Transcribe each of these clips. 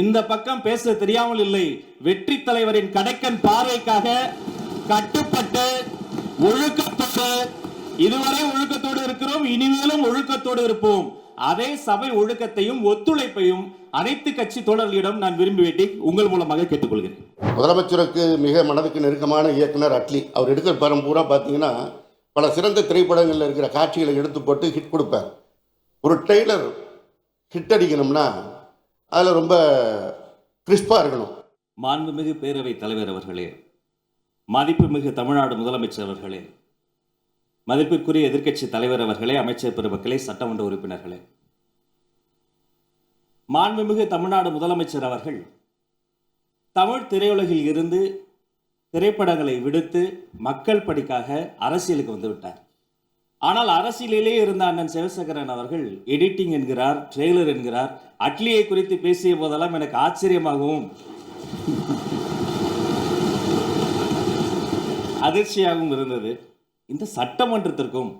இந்த பக்கம் பேச தெரியாமல் இல்லை. வெற்றி தலைவரின் கடைக்கன் பார்வைக்காக கட்டுப்பட்டு ஒழுக்கத்தோடு இதுவரை ஒழுக்கத்தோடு இருக்கிறோம், இனிமேலும் ஒழுக்கத்தோடு இருப்போம். அதே சபை ஒழுக்கத்தையும் ஒத்துழைப்பையும் அனைத்து கட்சி தோழர்களிடம் நான் விரும்பி உங்கள் மூலமாக கேட்டுக்கொள்கிறேன். முதலமைச்சருக்கு மிக மனதுக்கு நெருக்கமான இயக்குனர் அட்லி அவர் எடுக்கிற படம் பூரா பார்த்தீங்கன்னா பல சிறந்த திரைப்படங்களில் இருக்கிற காட்சிகளை எடுத்து போட்டு ஹிட் கொடுப்பார். ஒரு ட்ரெய்லர் ஹிட் அடிக்கணும்னா அதில் ரொம்ப கிறிஸ்பாக இருக்கணும். மாண்புமிகு பேரவைத் தலைவர் அவர்களே, மதிப்புமிகு தமிழ்நாடு முதலமைச்சர் அவர்களே, மதிப்பிற்குரிய எதிர்க்கட்சி தலைவர் அவர்களே, அமைச்சர் பெருமக்களே, சட்டமன்ற உறுப்பினர்களே, மாண்புமிகு தமிழ்நாடு முதலமைச்சர் அவர்கள் தமிழ் திரையுலகில் இருந்து திரைப்படங்களை விடுத்து மக்கள் பணிக்காக அரசியலுக்கு வந்துவிட்டார். ஆனால் அரசியலிலே இருந்த அண்ணன் சிவசேகரன் அவர்கள் எடிட்டிங் என்கிறார், ட்ரெய்லர் என்கிறார். அட்லியை குறித்து பேசிய போதெல்லாம் எனக்கு ஆச்சரியமாகவும் அதிர்ச்சியாகவும் இருந்தது. இந்த சட்டமன்றத்திற்கும்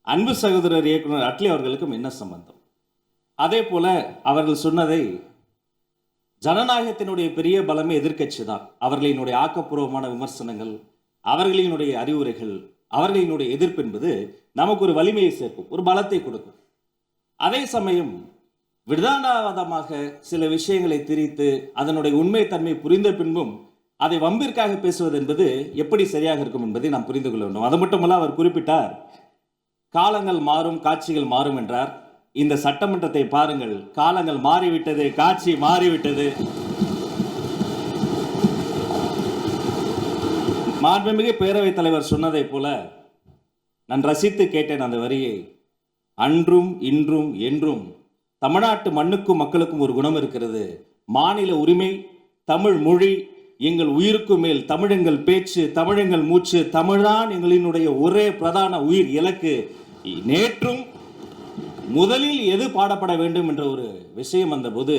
அன்பு சகோதரர் இயக்குனர் அட்லி அவர்களுக்கும் என்ன சம்பந்தம்? அதே போல அவர்கள் சொன்னதை, ஜனநாயகத்தினுடைய பெரிய பலமே எதிர்க்கட்சி தான். அவர்களினுடைய ஆக்கப்பூர்வமான விமர்சனங்கள், அவர்களினுடைய அறிவுரைகள், அவர்களினுடைய எதிர்ப்பு என்பது நமக்கு ஒரு வலிமையை சேர்க்கும், ஒரு பலத்தை கொடுக்கும். அதே சமயம் விதானவாதமாக சில விஷயங்களை திரித்து அதனுடைய உண்மை தன்மை புரிந்த பின்பும் அதை வம்பிற்காக பேசுவது என்பது எப்படி சரியாக இருக்கும் என்பதை நாம் புரிந்து கொள்ள வேண்டும். அது மட்டுமல்ல, அவர் குறிப்பிட்டார், காலங்கள் மாறும் காட்சிகள் மாறும் என்றார். இந்த சட்டமன்றத்தை பாருங்கள், காலங்கள் மாறிவிட்டது, காட்சி மாறிவிட்டது. மாண்புமிகு பேரவைத் தலைவர் சொன்னதை போல நான் ரசித்து கேட்டேன் அந்த வரியை. அன்றும் இன்றும் என்றும் தமிழ்நாட்டு மண்ணுக்கும் மக்களுக்கும் ஒரு குணம் இருக்கிறது. மாநில உரிமை, தமிழ் மொழி எங்கள் உயிருக்கு மேல், தமிழெங்கள் பேச்சு, தமிழெங்கள் மூச்சு, தமிழ்தான் எங்களினுடைய ஒரே பிரதான உயிர் இலக்கு. நேற்றும் முதலில் எது பாடப்பட வேண்டும் என்ற ஒரு விஷயம் வந்தபோது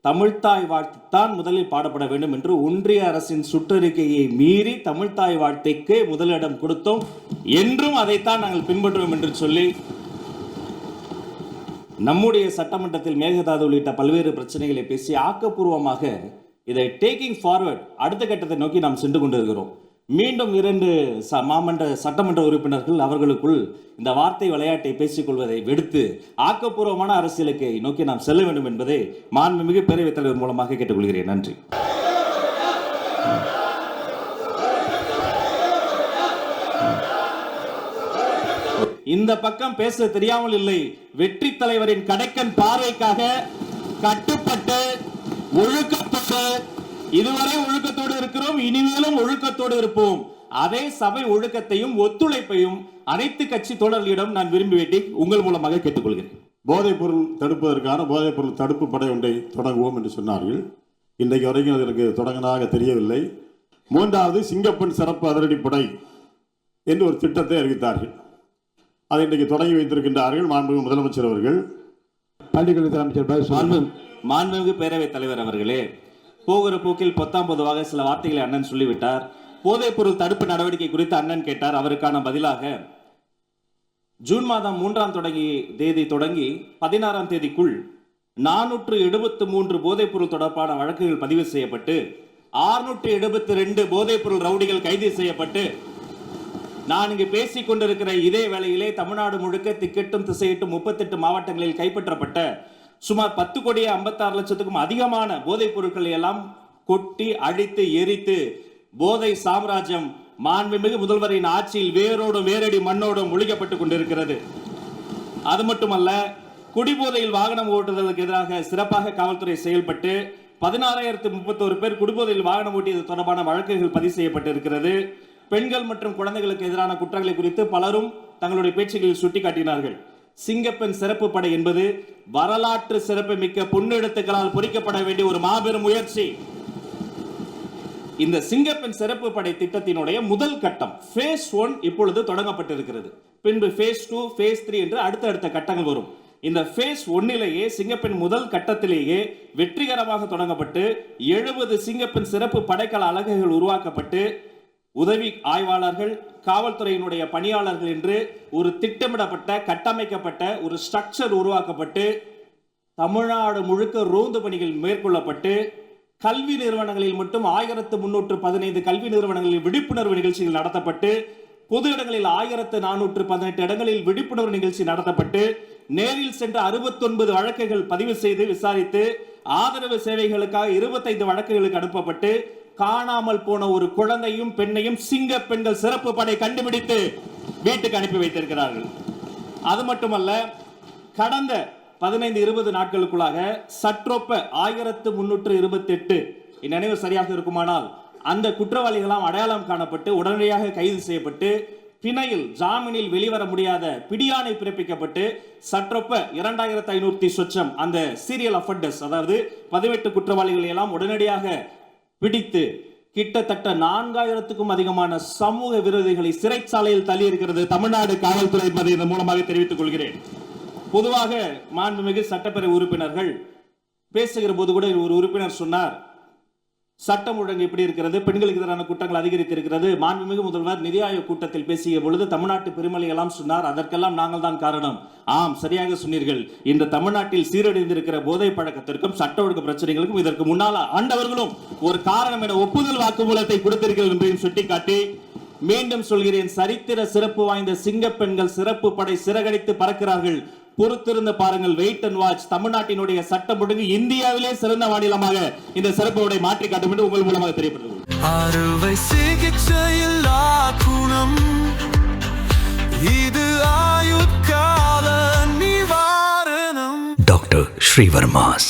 தமிழ்த்தாய் வாழ்த்துத்தான் முதலில் பாடப்பட வேண்டும் என்று ஒன்றிய அரசின் சுற்றறிக்கையை மீறி தமிழ்த்தாய் வாழ்த்தைக்கு முதலிடம் கொடுத்தோம். என்றும் அதைத்தான் நாங்கள் பின்பற்றுவோம் என்று சொல்லி நம்முடைய சட்டமன்றத்தில் மேகதாது உள்ளிட்ட பல்வேறு பிரச்சனைகளை பேசி ஆக்கப்பூர்வமாக இதை டேக்கிங் ஃபார்வர்ட் அடுத்த கட்டத்தை நோக்கி நாம் சென்று கொண்டிருக்கிறோம். மீண்டும் 2 மாமன்ற சட்டமன்ற உறுப்பினர்கள் அவர்களுக்குள் இந்த வார்த்தை விளையாட்டை பேசிக்கொள்வதை விடுத்து ஆக்கப்பூர்வமான அரசியலுக்கு நோக்கி நாம் செல்ல வேண்டும் என்பதை மாண்புமிகு பேரவைத் தலைவர் மூலமாக கேட்டுக்கொள்கிறேன். நன்றி. இந்த பக்கம் பேச தெரியாமல் இல்லை. வெற்றி தலைவரின் கடைக்கன் பார்வைக்காக கட்டுப்பட்டு ஒழுக்கப்பட்டு இதுவரை ஒழுக்கத்தோடு இருக்கிறோம், இனிமேலும் ஒழுக்கத்தோடு இருப்போம். அதே சபை ஒழுக்கத்தையும் ஒத்துழைப்பையும் அனைத்து கட்சி தோழர்களிடம் நான் விரும்பி உங்கள் மூலமாக கேட்டுக்கொள்கிறேன். போதைப் பொருள் தடுப்பதற்கான போதைப் பொருள் தடுப்பு படை ஒன்றை தொடங்குவோம் என்று சொன்னார்கள். இன்றைக்கு வரைக்கும் அதற்கு தொடங்கினதாக தெரியவில்லை. 3வது சிங்கப்பெண் சிறப்பு அதிரடிப்படை என்று ஒரு திட்டத்தை அறிவித்தார்கள். அதை இன்றைக்கு தொடங்கி வைத்திருக்கின்றார்கள் மாண்புமிகு முதலமைச்சர் அவர்கள். பள்ளிக்கல்வித்துறை அமைச்சர் மாண்புமிகு பேரவைத் தலைவர் அவர்களே, போகிற போக்கில் பொத்தாம் பொதுவாக சில வார்த்தைகளை அண்ணன் சொல்லிவிட்டார். போதைப் பொருள் தடுப்பு நடவடிக்கை குறித்து அண்ணன் கேட்டார். அவருக்கான பதிலாக ஜூன் மாதம் 3ஆம் தேதி தொடங்கி 16ஆம் தேதிக்குள் 473 போதைப் பொருள் தொடர்பான வழக்குகள் பதிவு செய்யப்பட்டு 672 போதைப் பொருள் ரவுடிகள் கைது செய்யப்பட்டு, நான் இங்கு பேசிக் கொண்டிருக்கிற இதே வேளையிலே தமிழ்நாடு முழுக்க திக்கெட்டும் திசையிட்டும் 38 மாவட்டங்களில் கைப்பற்றப்பட்ட சுமார் 10,56,00,000க்கும் அதிகமான போதைப் பொருட்களை எல்லாம் கொட்டி அழித்து எரித்து போதை சாம்ராஜ்யம் மாண்புமிகு முதல்வரின் ஆட்சியில் வேரோடும் வேரடி மண்ணோடும் ஒழிக்கப்பட்டுக் கொண்டிருக்கிறது. அது மட்டுமல்ல, குடிபோதையில் வாகனம் ஓட்டுவதற்கு எதிராக சிறப்பாக காவல்துறை செயல்பட்டு 16,031 பேர் குடிபோதையில் வாகனம் ஓட்டியது தொடர்பான வழக்குகள் பதிவு செய்யப்பட்டிருக்கிறது. பெண்கள் மற்றும் குழந்தைகளுக்கு எதிரான குற்றங்களை குறித்து பலரும் தங்களுடைய பேச்சுகளில் சுட்டிக்காட்டினார்கள். சிங்கப்பெண் சிறப்பு படை என்பது வரலாற்று சிறப்பு மிக்க பொன்னெழுத்துக்களால் பொறிக்கப்பட வேண்டிய ஒரு மாபெரும் முயற்சி. இந்த சிங்கப்பெண் சிறப்பு படை திட்டத்தினுடைய முதல் கட்டம் phase 1 இப்பொழுது தொடங்கப்பட்டிருக்கிறது. பின்பு phase 2, phase 3 என்று அடுத்தடுத்த கட்டங்கள் வரும். இந்த phase 1லேயே சிங்கப்பெண் முதல் கட்டத்திலேயே வெற்றிகரமாக தொடங்கப்பட்டு 70 சிங்கப்பெண் சிறப்பு படைக்கல அலகுகள் உருவாக்கப்பட்டு உதவி ஆய்வாளர்கள், காவல்துறையினுடைய பணியாளர்கள் என்று ஒரு திட்டமிடப்பட்ட கட்டமைக்கப்பட்ட ஒரு ஸ்ட்ரக்சர் உருவாக்கப்பட்டு தமிழ்நாடு முழுக்க ரோந்து பணிகள் மேற்கொள்ளப்பட்டு கல்வி நிறுவனங்களில் மட்டும் 1315 கல்வி நிறுவனங்களில் விழிப்புணர்வு நிகழ்ச்சிகள் நடத்தப்பட்டு பொது இடங்களில் 1418 இடங்களில் விழிப்புணர்வு நிகழ்ச்சி நடத்தப்பட்டு நேரில் சென்ற 69 வழக்குகள் பதிவு செய்து விசாரித்து ஆதரவு சேவைகளுக்காக 25 வழக்குகளுக்கு அனுப்பப்பட்டு காணாமல் போன ஒரு குழந்தையும் பெண்ணையும் சிங்க பெண்கள் சிறப்பு படை கண்டுபிடித்து வீட்டுக்கு அனுப்பி வைத்திருக்கிறார்கள். அது மட்டுமல்ல, கடந்த 15-20 நாட்களுக்குள்ளாக சற்றொப்ப 1328 நினைவு சரியாக இருக்குமானால் அந்த குற்றவாளிகளாம் அடையாளம் காணப்பட்டு உடனடியாக கைது செய்யப்பட்டு பிணையில் ஜாமீனில் வெளிவர முடியாத பிடியாணை பிறப்பிக்கப்பட்டு சற்றொப்ப 2500 சொச்சம் அந்த சீரியல் அஃபெண்டர்ஸ், அதாவது 18 குற்றவாளிகளை எல்லாம் உடனடியாக பிடித்து கிட்டத்தட்ட 4000க்கும் அதிகமான சமூக விரோதிகளை சிறைச்சாலையில் தள்ளி இருக்கிறது தமிழ்நாடு காவல்துறை என்பதை இதன் மூலமாக தெரிவித்துக் கொள்கிறேன். பொதுவாக மாண்புமிகு சட்டப்பேரவை உறுப்பினர்கள் பேசுகிற போது கூட ஒரு உறுப்பினர் சொன்னார், சட்டம் ஒழுங்கு எப்படி இருக்கிறது, பெண்களுக்கு எதிரான குற்றங்கள் அதிகரித்திருக்கிறது. மாண்புமிகு முதல்வர் நிதி ஆயோக் கூட்டத்தில் பேசிய பொழுது தமிழ்நாட்டு பெருமளை எல்லாம் சொன்னார், அதற்கெல்லாம் நாங்கள் தான் காரணம். ஆம், சரியாக சொன்னீர்கள். இந்த தமிழ்நாட்டில் சீரழிந்திருக்கிற போதை பழக்கத்திற்கும் சட்ட ஒழுங்கு பிரச்சனைகளுக்கும் இதற்கு முன்னால் ஆண்டவர்களும் ஒரு காரணம் என ஒப்புதல் வாக்குமூலத்தை கொடுத்திருக்கிறது என்பதையும் சுட்டிக்காட்டி மீண்டும் சொல்கிறேன், சரித்திர சிறப்பு வாய்ந்த சிங்க பெண்கள் சிறப்பு படை சிறகடித்து பறக்கிறார்கள். பொறுத்திருந்து பாருங்கள், வெயிட் அண்ட் வாட்ச். தமிழ்நாட்டினுடைய சட்டம் ஒழுங்கு இந்தியாவிலே சிறந்த மாநிலமாக இந்த சிறப்பு படை மாற்றி காட்டும் என்று உங்கள் மூலமாக தெரியப்படுகிறது. அறுவை சிகிச்சையில் குணம் இது ஆயுட்கால நிவாரணம். டாக்டர் ஸ்ரீவர்மாஸ்